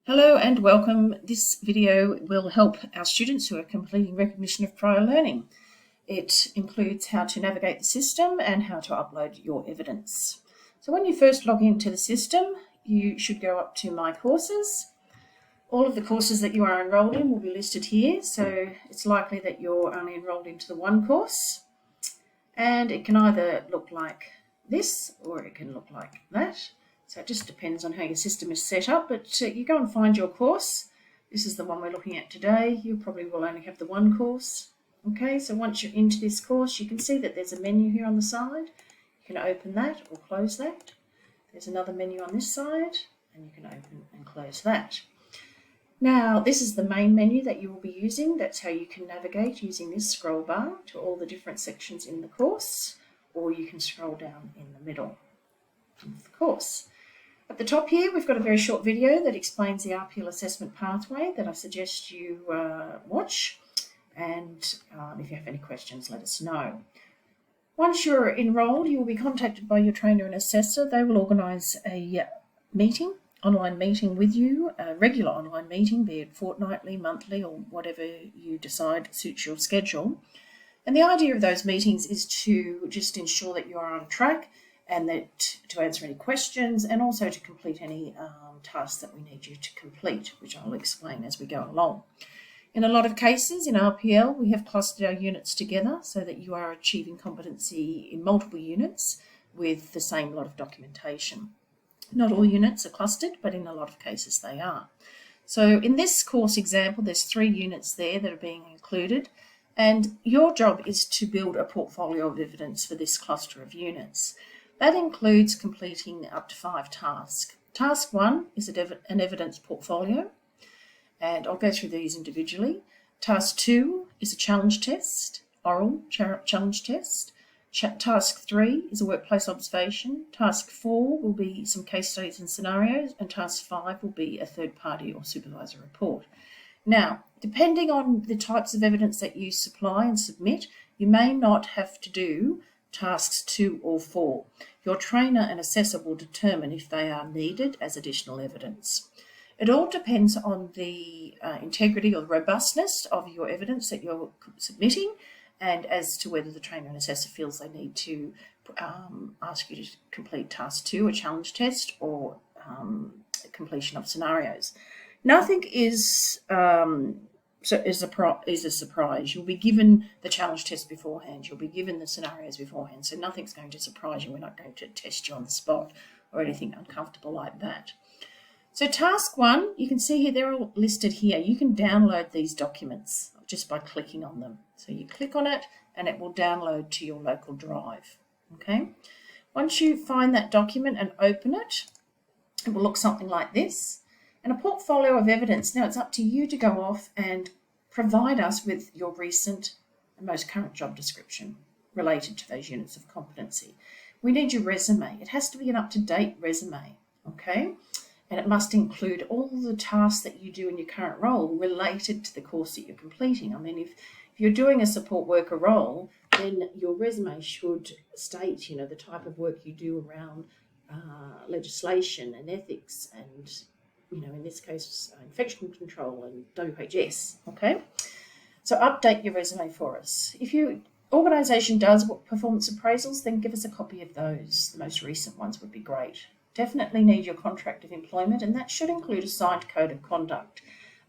Hello and welcome. This video will help our students who are completing recognition of prior learning. It includes how to navigate the system and how to upload your evidence. So when you first log into the system, you should go up to My Courses. All of the courses that you are enrolled in will be listed here, so it's likely that you're only enrolled into the one course. And it can either look like this or it can look like that. So it just depends on how your system is set up, but you go and find your course. This is the one we're looking at today. You probably will only have the one course. Okay, so once you're into this course, you can see that there's a menu here on the side. You can open that or close that. There's another menu on this side, and you can open and close that. Now, this is the main menu that you will be using. That's how you can navigate using this scroll bar to all the different sections in the course, or you can scroll down in the middle of the course. At the top here, we've got a very short video that explains the RPL assessment pathway that I suggest you watch. And if you have any questions, let us know. Once you're enrolled, you will be contacted by your trainer and assessor. They will organise a meeting, online meeting with you, a regular online meeting, be it fortnightly, monthly, or whatever you decide suits your schedule. And the idea of those meetings is to just ensure that you are on track and that to answer any questions and also to complete any tasks that we need you to complete, which I'll explain as we go along. In a lot of cases in RPL, we have clustered our units together so that you are achieving competency in multiple units with the same lot of documentation. Not all units are clustered, but in a lot of cases they are. So in this course example, there's 3 units there that are being included, and your job is to build a portfolio of evidence for this cluster of units. That includes completing up to 5 tasks. Task 1 is an evidence portfolio, and I'll go through these individually. Task 2 is a challenge test, oral challenge test. Task 3 is a workplace observation. Task 4 will be some case studies and scenarios, and Task 5 will be a third-party or supervisor report. Now, depending on the types of evidence that you supply and submit, you may not have to do tasks 2 or 4. Your trainer and assessor will determine if they are needed as additional evidence. It all depends on the integrity or the robustness of your evidence that you're submitting, and as to whether the trainer and assessor feels they need to ask you to complete task 2, a challenge test, or completion of scenarios. Nothing is a surprise. You'll be given the challenge test beforehand. You'll be given the scenarios beforehand. So nothing's going to surprise you. We're not going to test you on the spot or anything uncomfortable like that. So task 1, you can see here, they're all listed here. You can download these documents just by clicking on them. So you click on it and it will download to your local drive. Okay. Once you find that document and open it, it will look something like this. And a portfolio of evidence. Now it's up to you to go off and provide us with your recent and most current job description related to those units of competency. We need your resume. It has to be an up-to-date resume, okay? And it must include all the tasks that you do in your current role related to the course that you're completing. I mean, if you're doing a support worker role, then your resume should state, the type of work you do around legislation and ethics and in this case, infection control and WHS, okay? So update your resume for us. If your organisation does performance appraisals, then give us a copy of those. The most recent ones would be great. Definitely need your contract of employment, and that should include a signed code of conduct.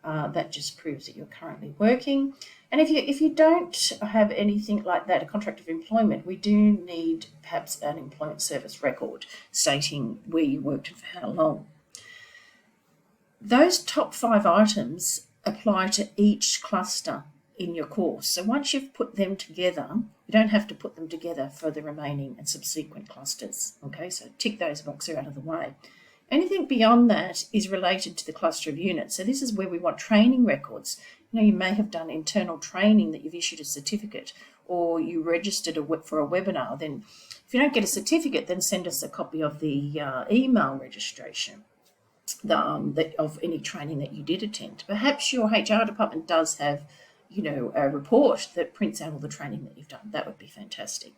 That just proves that you're currently working. And if you don't have anything like that, a contract of employment, we do need perhaps an employment service record stating where you worked and for how long. Those top 5 items apply to each cluster in your course. So once you've put them together, you don't have to put them together for the remaining and subsequent clusters. Okay, so tick those boxes out of the way. Anything beyond that is related to the cluster of units. So this is where we want training records. You may have done internal training that you've issued a certificate, or you registered for a webinar. Then if you don't get a certificate, then send us a copy of the email registration. Of any training that you did attend. Perhaps your HR department does have, a report that prints out all the training that you've done. That would be fantastic.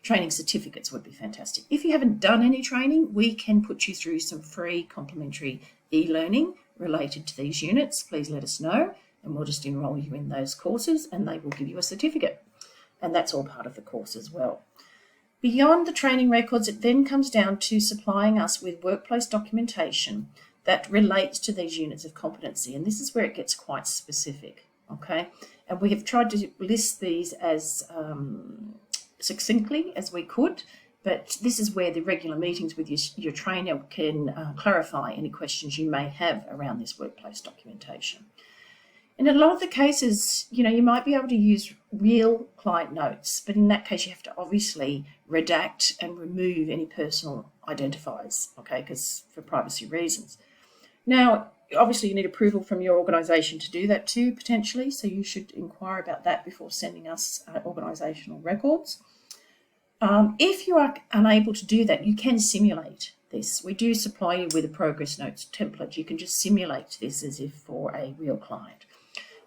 Training certificates would be fantastic. If you haven't done any training, we can put you through some free complimentary e-learning related to these units, please let us know, and we'll just enrol you in those courses and they will give you a certificate. And that's all part of the course as well. Beyond the training records, it then comes down to supplying us with workplace documentation that relates to these units of competency. And this is where it gets quite specific, okay? And we have tried to list these as succinctly as we could, but this is where the regular meetings with your trainer can clarify any questions you may have around this workplace documentation. In a lot of the cases, you might be able to use real client notes, but in that case, you have to obviously redact and remove any personal identifiers, okay, because for privacy reasons. Now, obviously, you need approval from your organisation to do that too, potentially, so you should inquire about that before sending us organisational records. If you are unable to do that, you can simulate this. We do supply you with a progress notes template. You can just simulate this as if for a real client.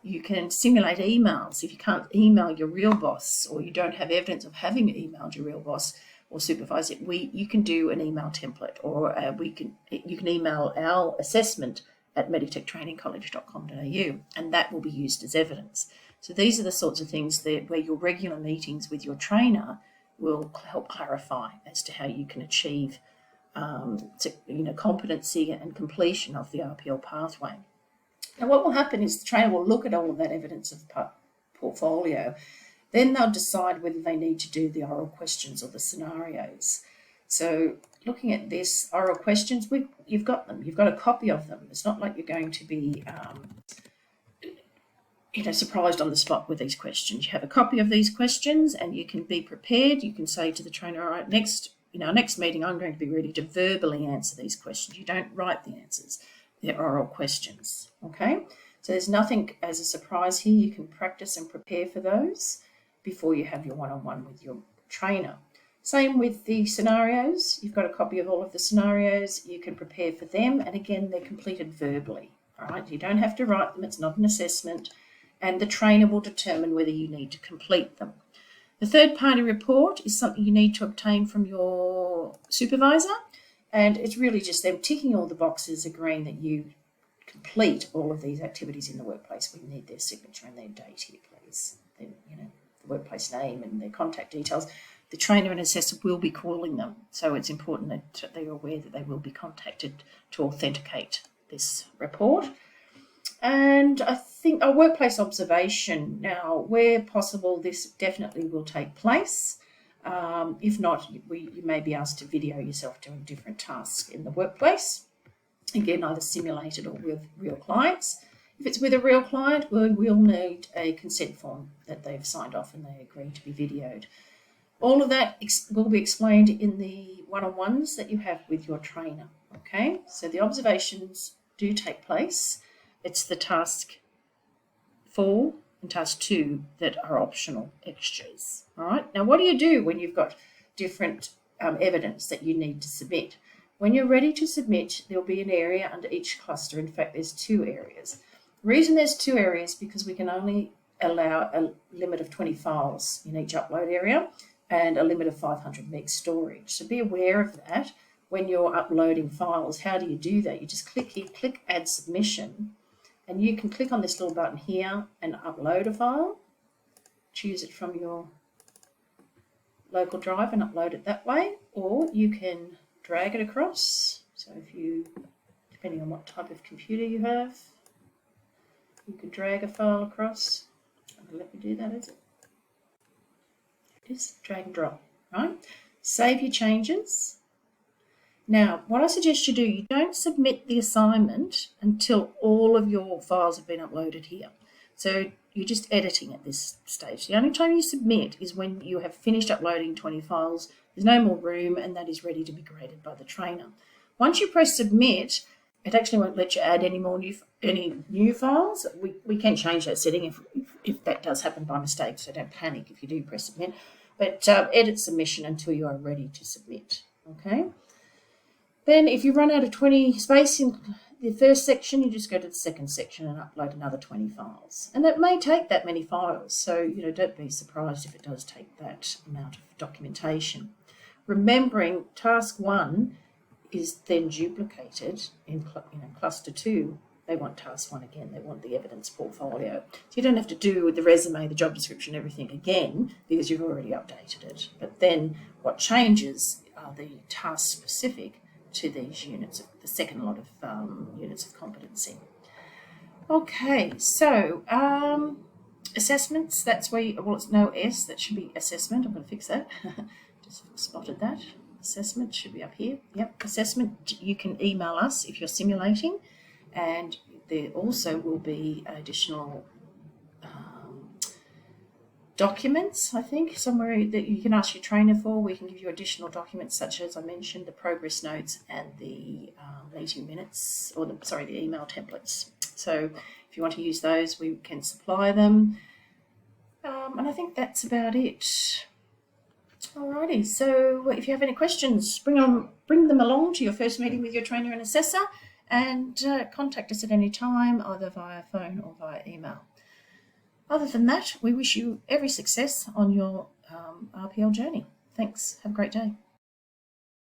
You can simulate emails. If you can't email your real boss, or you don't have evidence of having emailed your real boss or supervisor, you can do an email template, or you can email our assessment at meditechtrainingcollege.com.au, and that will be used as evidence. So these are the sorts of things where your regular meetings with your trainer will help clarify as to how you can achieve competency and completion of the RPL pathway. Now, what will happen is the trainer will look at all of that evidence of portfolio. Then they'll decide whether they need to do the oral questions or the scenarios. So looking at this, oral questions, you've got them. You've got a copy of them. It's not like you're going to be surprised on the spot with these questions. You have a copy of these questions and you can be prepared. You can say to the trainer, all right, in our next meeting, I'm going to be ready to verbally answer these questions. You don't write the answers. They're oral questions, okay? So there's nothing as a surprise here. You can practice and prepare for those before you have your one-on-one with your trainer. Same with the scenarios. You've got a copy of all of the scenarios. You can prepare for them. And again, they're completed verbally, all right? You don't have to write them. It's not an assessment. And the trainer will determine whether you need to complete them. The third-party report is something you need to obtain from your supervisor. And it's really just them ticking all the boxes, agreeing that you complete all of these activities in the workplace. We need their signature and their date here, please. The workplace name and their contact details. The trainer and assessor will be calling them, so it's important that they're aware that they will be contacted to authenticate this report. And I think a workplace observation. Now, where possible, this definitely will take place. If not, you may be asked to video yourself doing different tasks in the workplace. Again, either simulated or with real clients. If it's with a real client, we'll need a consent form that they've signed off and they agree to be videoed. All of that will be explained in the one-on-ones that you have with your trainer, okay? So the observations do take place. It's the task 4 and task 2 that are optional extras, all right? Now, what do you do when you've got different evidence that you need to submit? When you're ready to submit, there'll be an area under each cluster. In fact, there's 2 areas. The reason there's 2 areas because we can only allow a limit of 20 files in each upload area and a limit of 500 meg storage. So be aware of that when you're uploading files. How do you do that? You just click here, click Add Submission, and you can click on this little button here and upload a file. Choose it from your local drive and upload it that way, or you can drag it across. So if you, depending on what type of computer you have, you could drag a file across. Let me do that, is it? Just drag and drop, right? Save your changes. Now, what I suggest you do, you don't submit the assignment until all of your files have been uploaded here. So you're just editing at this stage. The only time you submit is when you have finished uploading 20 files, there's no more room, and that is ready to be graded by the trainer. Once you press submit, it actually won't let you add any new files. We can change that setting if that does happen by mistake, so don't panic if you do press submit. But edit submission until you are ready to submit, okay? Then if you run out of 20 space in the first section, you just go to the second section and upload another 20 files. And it may take that many files, so don't be surprised if it does take that amount of documentation. Remembering task 1 is then duplicated in cluster 2 they want task 1 again. They want the evidence portfolio. So you don't have to do the resume, the job description, everything again because you've already updated it. But then what changes are the tasks specific to these units, the second lot of units of competency. Okay, so assessments, that's where it's no S, that should be assessment. I'm going to fix that. Just spotted that. Assessment should be up here. Yep, assessment, you can email us if you're simulating, and there also will be additional documents, I think, somewhere that you can ask your trainer for. We can give you additional documents such as I mentioned, the progress notes and the meeting minutes, or the email templates. So if you want to use those, we can supply them. And I think that's about it. Alrighty, so if you have any questions, bring them along to your first meeting with your trainer and assessor, and contact us at any time, either via phone or via email. Other than that, we wish you every success on your RPL journey. Thanks. Have a great day.